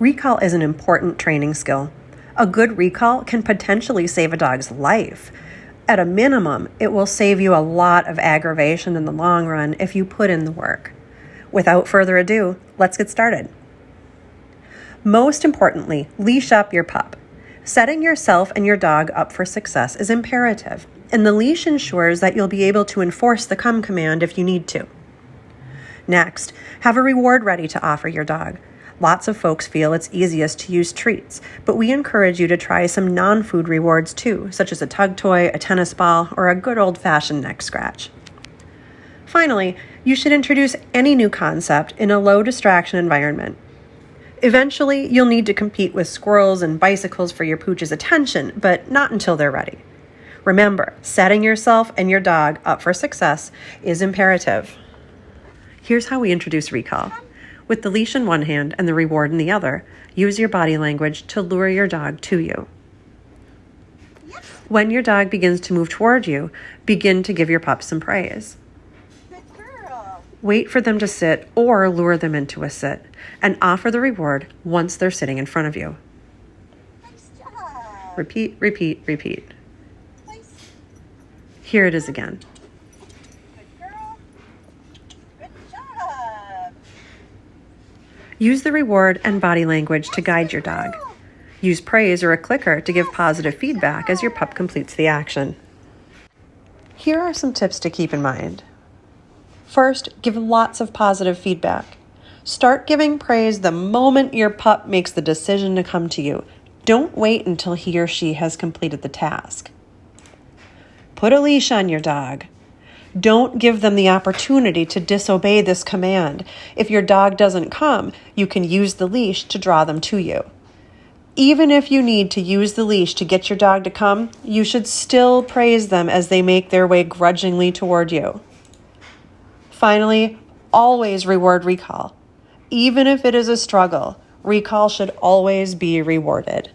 Recall is an important training skill. A good recall can potentially save a dog's life. At a minimum, it will save you a lot of aggravation in the long run if you put in the work. Without further ado, let's get started. Most importantly, leash up your pup. Setting yourself and your dog up for success is imperative, and the leash ensures that you'll be able to enforce the come command if you need to. Next, have a reward ready to offer your dog. Lots of folks feel it's easiest to use treats, but we encourage you to try some non-food rewards too, such as a tug toy, a tennis ball, or a good old-fashioned neck scratch. Finally, you should introduce any new concept in a low distraction environment. Eventually, you'll need to compete with squirrels and bicycles for your pooch's attention, but not until they're ready. Remember, setting yourself and your dog up for success is imperative. Here's how we introduce recall. With the leash in one hand and the reward in the other, use your body language to lure your dog to you. When your dog begins to move toward you, begin to give your pup some praise. Good girl. Wait for them to sit or lure them into a sit, and offer the reward once they're sitting in front of you. Nice job. Repeat, repeat, repeat. Nice. Here it is again. Good girl. Good job. Use the reward and body language to guide your dog. Use praise or a clicker to give positive feedback as your pup completes the action. Here are some tips to keep in mind. First, give lots of positive feedback. Start giving praise the moment your pup makes the decision to come to you. Don't wait until he or she has completed the task. Put a leash on your dog. Don't give them the opportunity to disobey this command. If your dog doesn't come, you can use the leash to draw them to you. Even if you need to use the leash to get your dog to come, you should still praise them as they make their way grudgingly toward you. Finally, always reward recall. Even if it is a struggle, recall should always be rewarded.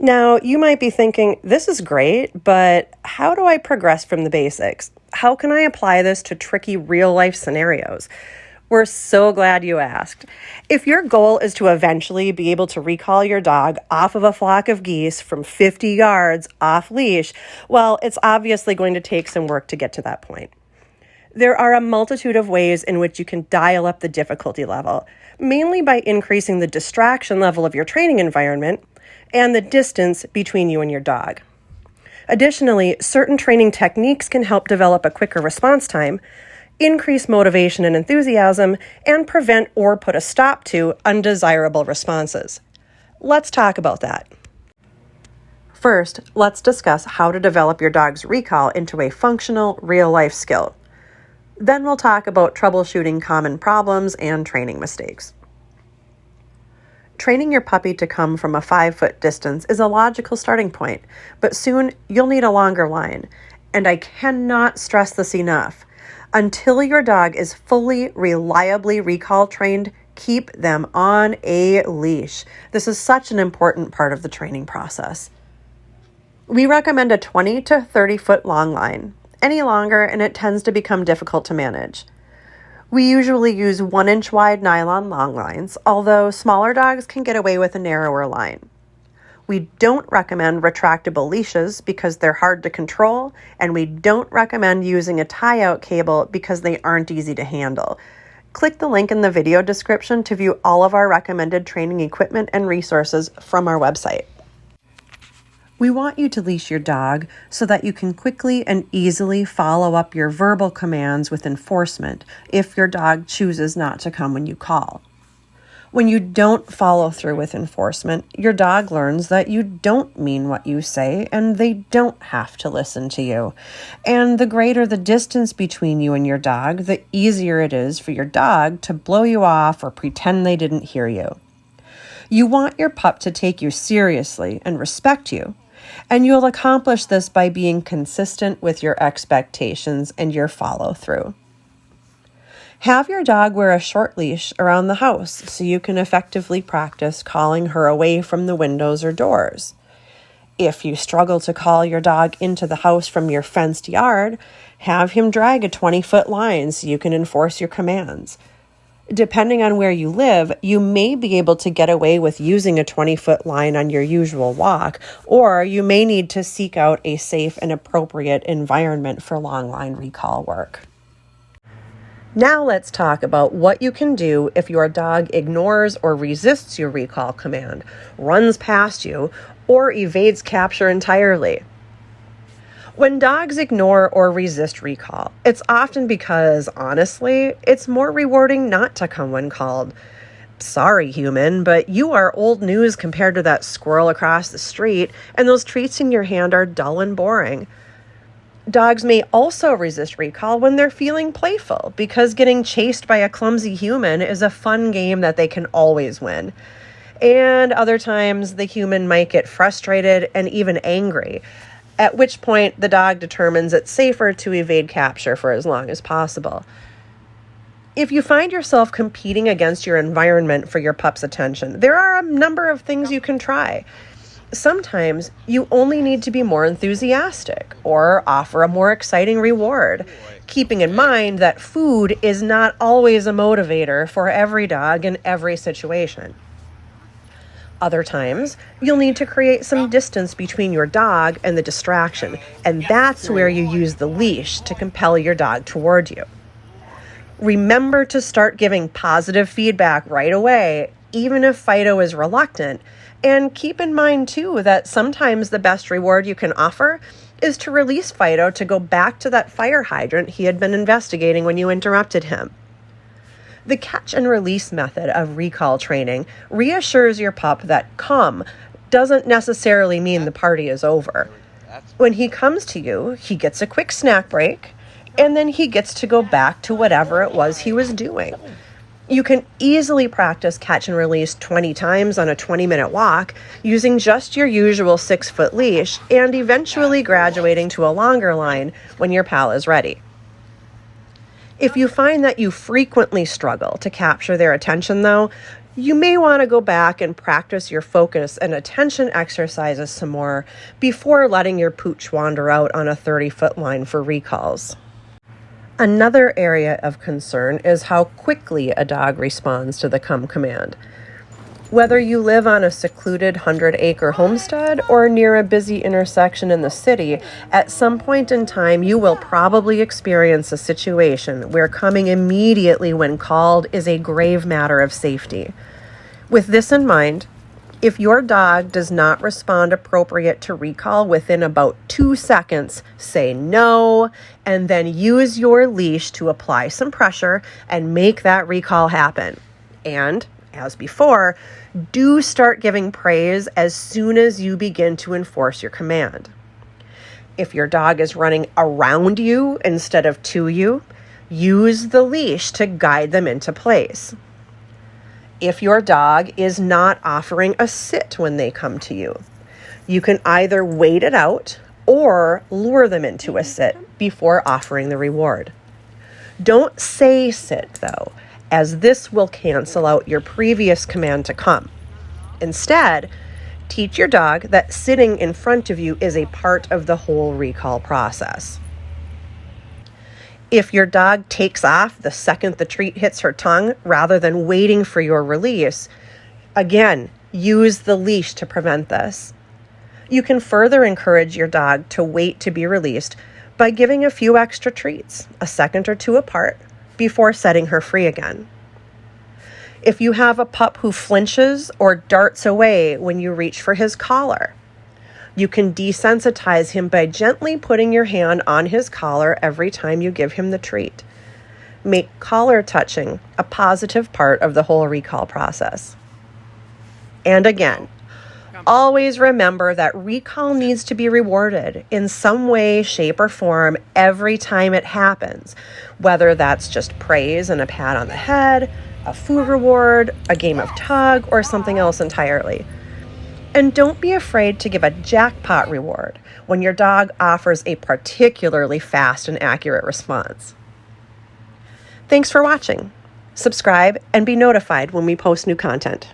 Now, you might be thinking, this is great, but how do I progress from the basics? How can I apply this to tricky real-life scenarios? We're so glad you asked. If your goal is to eventually be able to recall your dog off of a flock of geese from 50 yards off leash, well, it's obviously going to take some work to get to that point. There are a multitude of ways in which you can dial up the difficulty level, mainly by increasing the distraction level of your training environment and the distance between you and your dog. Additionally, certain training techniques can help develop a quicker response time, increase motivation and enthusiasm, and prevent or put a stop to undesirable responses. Let's talk about that. First, let's discuss how to develop your dog's recall into a functional, real-life skill. Then we'll talk about troubleshooting common problems and training mistakes. Training your puppy to come from a 5-foot distance is a logical starting point, but soon you'll need a longer line. And I cannot stress this enough. Until your dog is fully, reliably recall trained, keep them on a leash. This is such an important part of the training process. We recommend a 20 to 30 foot long line. Any longer, and it tends to become difficult to manage. We usually use 1-inch wide nylon long lines, although smaller dogs can get away with a narrower line. We don't recommend retractable leashes because they're hard to control, and we don't recommend using a tie-out cable because they aren't easy to handle. Click the link in the video description to view all of our recommended training equipment and resources from our website. We want you to leash your dog so that you can quickly and easily follow up your verbal commands with enforcement if your dog chooses not to come when you call. When you don't follow through with enforcement, your dog learns that you don't mean what you say and they don't have to listen to you. And the greater the distance between you and your dog, the easier it is for your dog to blow you off or pretend they didn't hear you. You want your pup to take you seriously and respect you. And you'll accomplish this by being consistent with your expectations and your follow-through. Have your dog wear a short leash around the house so you can effectively practice calling her away from the windows or doors. If you struggle to call your dog into the house from your fenced yard, have him drag a 20-foot line so you can enforce your commands. Depending on where you live, you may be able to get away with using a 20-foot line on your usual walk, or you may need to seek out a safe and appropriate environment for long line recall work. Now let's talk about what you can do if your dog ignores or resists your recall command, runs past you, or evades capture entirely. When dogs ignore or resist recall, it's often because, honestly, it's more rewarding not to come when called. Sorry, human, but you are old news compared to that squirrel across the street, and those treats in your hand are dull and boring. Dogs may also resist recall when they're feeling playful, because getting chased by a clumsy human is a fun game that they can always win. And other times, the human might get frustrated and even angry, at which point the dog determines it's safer to evade capture for as long as possible. If you find yourself competing against your environment for your pup's attention, there are a number of things you can try. Sometimes you only need to be more enthusiastic or offer a more exciting reward, keeping in mind that food is not always a motivator for every dog in every situation. Other times, you'll need to create some distance between your dog and the distraction, and that's where you use the leash to compel your dog toward you. Remember to start giving positive feedback right away, even if Fido is reluctant, and keep in mind, too, that sometimes the best reward you can offer is to release Fido to go back to that fire hydrant he had been investigating when you interrupted him. The catch and release method of recall training reassures your pup that come doesn't necessarily mean the party is over. When he comes to you, he gets a quick snack break, and then he gets to go back to whatever it was he was doing. You can easily practice catch and release 20 times on a 20-minute walk using just your usual 6-foot leash and eventually graduating to a longer line when your pal is ready. If you find that you frequently struggle to capture their attention, though, you may want to go back and practice your focus and attention exercises some more before letting your pooch wander out on a 30-foot line for recalls. Another area of concern is how quickly a dog responds to the come command. Whether you live on a secluded 100-acre homestead or near a busy intersection in the city, at some point in time you will probably experience a situation where coming immediately when called is a grave matter of safety. With this in mind, if your dog does not respond appropriate to recall within about 2 seconds, say no, and then use your leash to apply some pressure and make that recall happen. And, as before, do start giving praise as soon as you begin to enforce your command. If your dog is running around you instead of to you, use the leash to guide them into place. If your dog is not offering a sit when they come to you, you can either wait it out or lure them into a sit before offering the reward. Don't say sit, though, as this will cancel out your previous command to come. Instead, teach your dog that sitting in front of you is a part of the whole recall process. If your dog takes off the second the treat hits her tongue rather than waiting for your release, again, use the leash to prevent this. You can further encourage your dog to wait to be released by giving a few extra treats, a second or two apart, before setting her free again. If you have a pup who flinches or darts away when you reach for his collar, you can desensitize him by gently putting your hand on his collar every time you give him the treat. Make collar touching a positive part of the whole recall process. And again, always remember that recall needs to be rewarded in some way, shape, or form every time it happens, whether that's just praise and a pat on the head, a food reward, a game of tug, or something else entirely. And don't be afraid to give a jackpot reward when your dog offers a particularly fast and accurate response. Thanks for watching. Subscribe and be notified when we post new content.